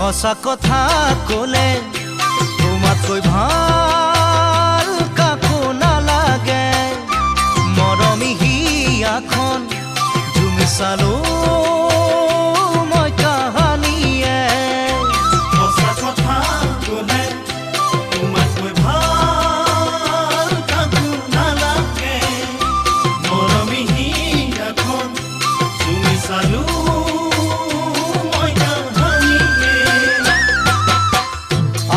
সঁচা কথা ক'লে তোমাতকৈ ভাল কাকো নালাগে। মৰমী হিয়াখন জুমি চালো মই কাহানিয়ে। সঁচা কথা ক'লে তোমাতকৈ ভাল কাকো নালাগে। মৰমী হিয়াখন জুমি চালো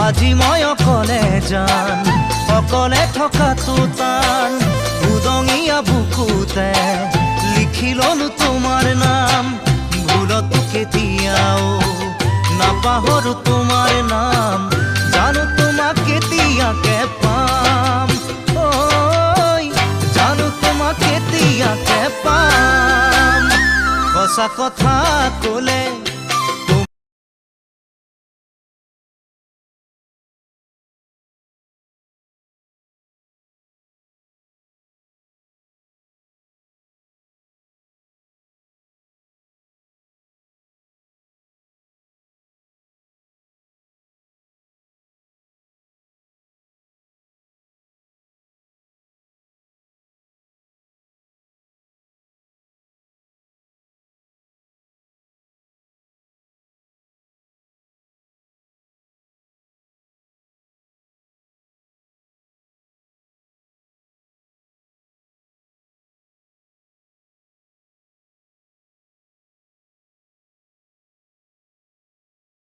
আজি মই অকলে যান, অকলে থকাটো টান। উদঙীয়া বুকুতে লিখি ললো তোমাৰ নাম। ভুলতো কেতিয়াও নাপাহৰো তোমাৰ নাম। জানো তোমাক কেতিয়াকে পাম, ঐ জানো তোমাক কেতিয়াকে পাম। সঁচা কথা ক'লে